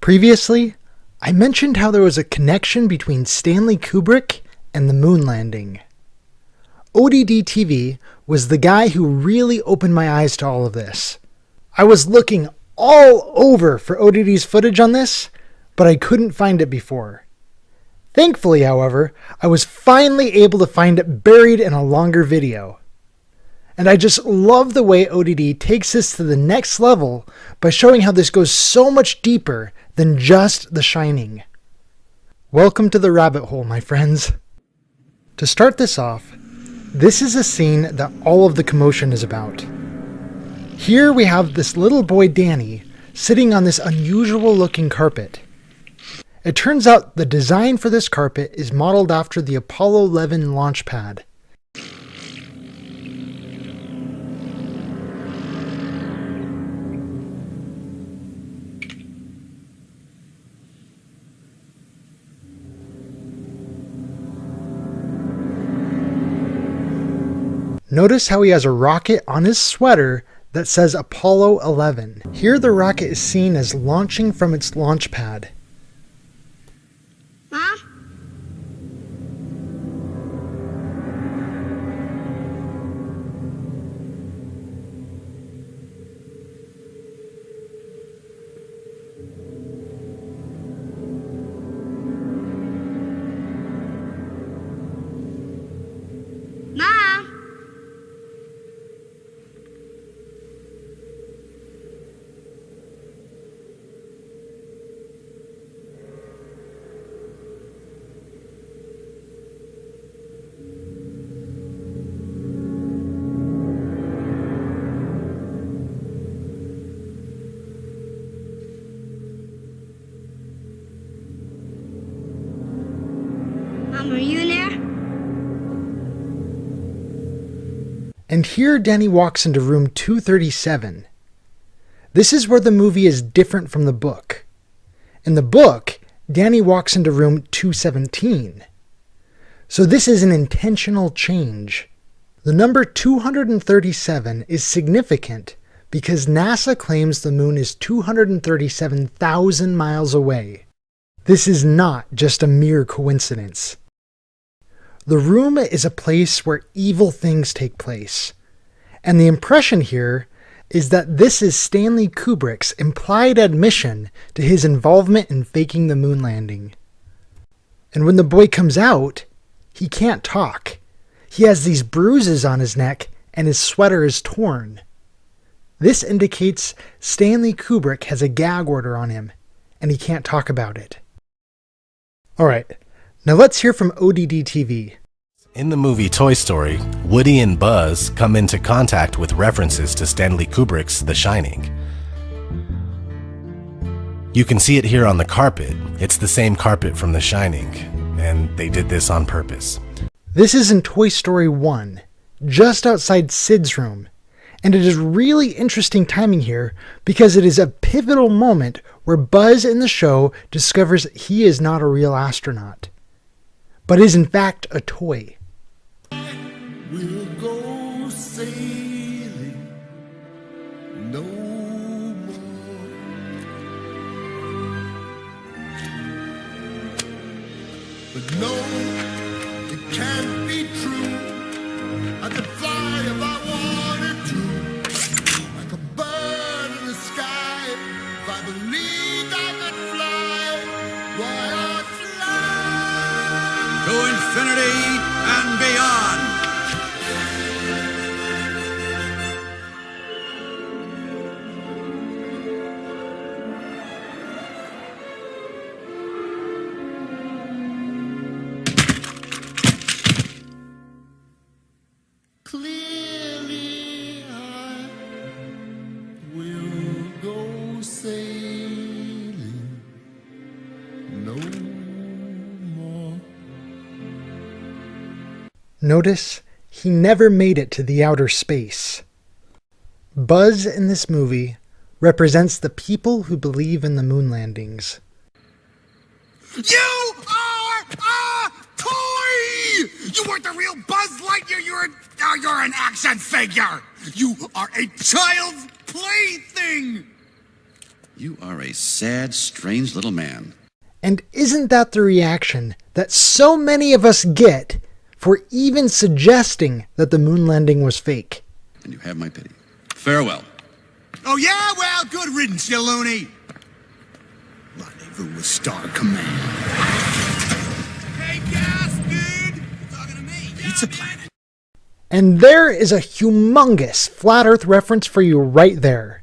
Previously, I mentioned how there was a connection between Stanley Kubrick and the moon landing. ODD TV was the guy who really opened my eyes to all of this. I was looking all over for ODD's footage on this, but I couldn't find it before. Thankfully, however, I was finally able to find it buried in a longer video. And I just love the way ODD takes this to the next level by showing how this goes so much deeper than just The Shining. Welcome to the rabbit hole, my friends. To start this off, this is a scene that all of the commotion is about. Here we have this little boy Danny sitting on this unusual looking carpet. It turns out the design for this carpet is modeled after the Apollo 11 launch pad. Notice how he has a rocket on his sweater that says Apollo 11. Here the rocket is seen as launching from its launch pad. Huh? Mom? Mom, are you in there? And here Danny walks into room 237. This is where the movie is different from the book. In the book, Danny walks into room 217. So this is an intentional change. The number 237 is significant because NASA claims the moon is 237,000 miles away. This is not just a mere coincidence. The room is a place where evil things take place, and the impression here is that this is Stanley Kubrick's implied admission to his involvement in faking the moon landing. And when the boy comes out, he can't talk. He has these bruises on his neck and his sweater is torn. This indicates Stanley Kubrick has a gag order on him, and he can't talk about it. Alright, now let's hear from ODD TV. In the movie Toy Story, Woody and Buzz come into contact with references to Stanley Kubrick's The Shining. You can see it here on the carpet. It's the same carpet from The Shining, and they did this on purpose. This is in Toy Story 1, just outside Sid's room, and it is really interesting timing here because it is a pivotal moment where Buzz in the show discovers he is not a real astronaut, but is in fact a toy. We'll go sailing no more. But no, it can't be true. I could fly if I wanted to, like a bird in the sky. If I believed I could fly, why I'd fly to infinity and beyond. clearly. I will go sailing no more. Notice he never made it to the outer space. Buzz in this movie represents the people who believe in the moon landings. You are a toy! You weren't the real Buzz Lightyear, you're an action figure! You are a child's plaything! You are a sad, strange little man. And isn't that the reaction that so many of us get for even suggesting that the moon landing was fake? And you have my pity. Farewell. Oh, yeah? Well, good riddance, you loony. Rendezvous with Star Command. Hey, gas, dude! You're talking to me. Pizza Planet. And there is a humongous flat earth reference for you right there.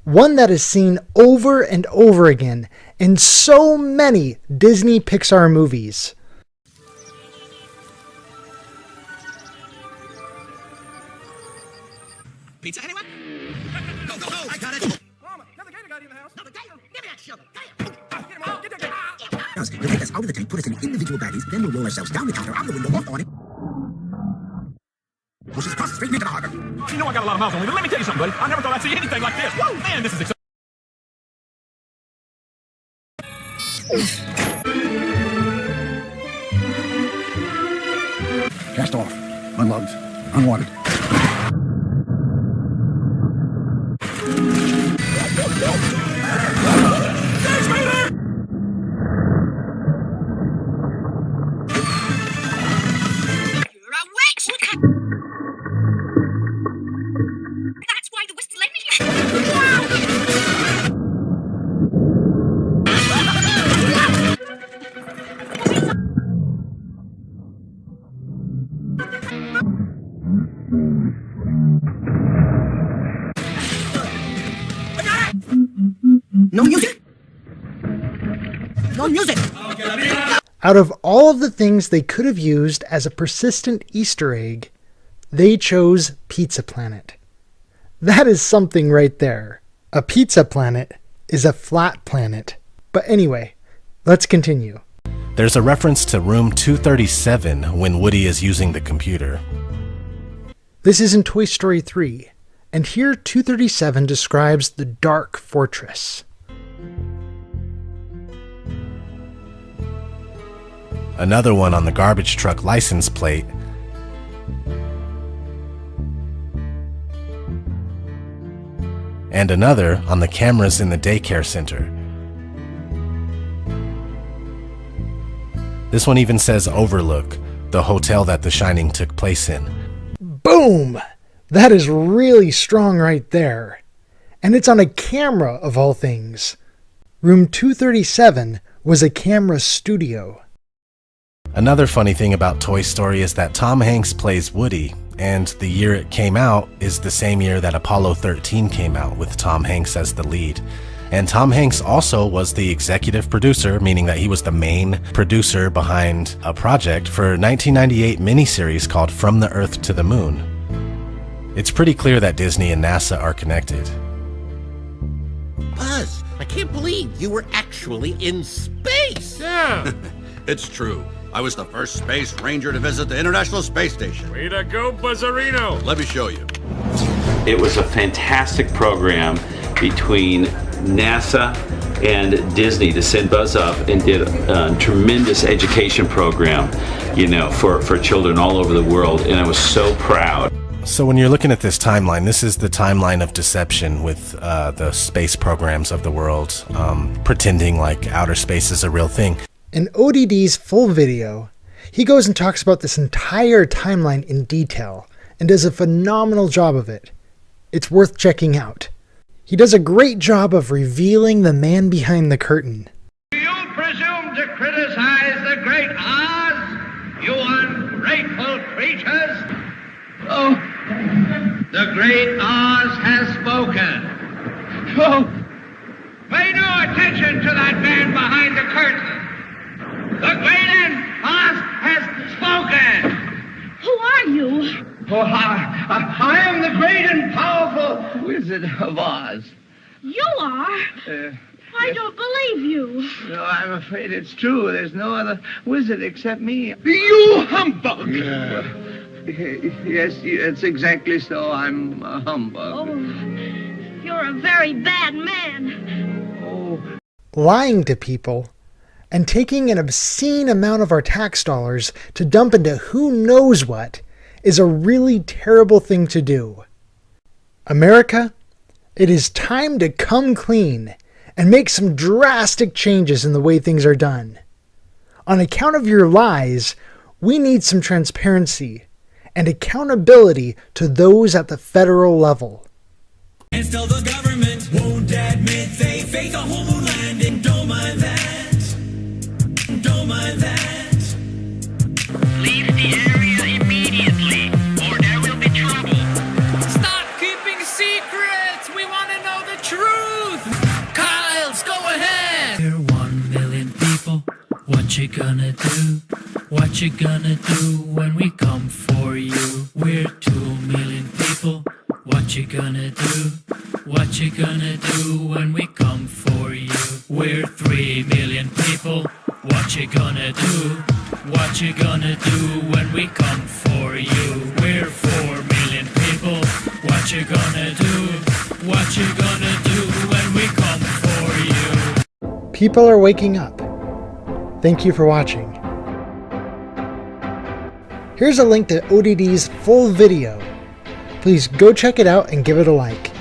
One that is seen over and over again in so many Disney Pixar movies. Pizza, anyone? Go, go, go! I got it! Mama, another gator got in the house. Another gator? Give me that sugar! Get him out! Get him out! We'll take us out of the tank, put us in individual baggies, then we'll roll ourselves down the counter, out the window, off on it. Push us across the street and into the harbor. You know I got a lot of miles on me, but let me tell you something, buddy. I never thought I'd see anything like this. Whoa, man, this is exciting. Cast off. Unlogged. Unwanted. You're a witch! That's why the whistle let me. No music! No music! Out of all of the things they could have used as a persistent Easter egg, they chose Pizza Planet. That is something right there. A pizza planet is a flat planet. But anyway, let's continue. There's a reference to room 237 when Woody is using the computer. This is in Toy Story 3, and here 237 describes the Dark Fortress. Another one on the garbage truck license plate. And another on the cameras in the daycare center. This one even says Overlook, the hotel that The Shining took place in. Boom! That is really strong right there. And it's on a camera of all things. Room 237 was a camera studio. Another funny thing about Toy Story is that Tom Hanks plays Woody, and the year it came out is the same year that Apollo 13 came out, with Tom Hanks as the lead. And Tom Hanks also was the executive producer, meaning that he was the main producer behind a project for a 1998 miniseries called From the Earth to the Moon. It's pretty clear that Disney and NASA are connected. Buzz, I can't believe you were actually in space. Yeah. It's true. I was the first space ranger to visit the International Space Station. Way to go, Buzzarino. Let me show you. It was a fantastic program between NASA and Disney to send Buzz up and did a tremendous education program, you know, for children all over the world, and I was so proud. So when you're looking at this timeline, this is the timeline of deception with the space programs of the world, pretending like outer space is a real thing. In ODD's full video, he goes and talks about this entire timeline in detail and does a phenomenal job of it. It's worth checking out. He does a great job of revealing the man behind the curtain. Do you presume to criticize the great Oz, you ungrateful creatures? Oh, the great Oz has spoken. Oh, pay no attention to that man behind the curtain. The great Oz has spoken. Who are you? Oh, I am the great and powerful Wizard of Oz. You are? I don't believe you. No, I'm afraid it's true. There's no other wizard except me. You humbug! Yes, it's exactly so. I'm a humbug. Oh, you're a very bad man. Oh. Lying to people and taking an obscene amount of our tax dollars to dump into who knows what is a really terrible thing to do. America, it is time to come clean and make some drastic changes in the way things are done. On account of your lies, we need some transparency and accountability to those at the federal level. And still the government won't admit they fake a whole moon landing. Don't mind that. Don't mind that. Leave the area immediately, or there will be trouble. Stop keeping secrets. We want to know the truth. Kyles, go ahead. We're 1 million people. What you gonna do? What you gonna do when we come for you? We're 2 million people. What you gonna do? What you gonna do when we come for you? We're 3 million people. What you gonna do? What you gonna do when we come for you? We're 4 million people. What you gonna do? What you gonna do when we come for you? People are waking up. Thank you for watching. Here's a link to ODD's full video. Please go check it out and give it a like.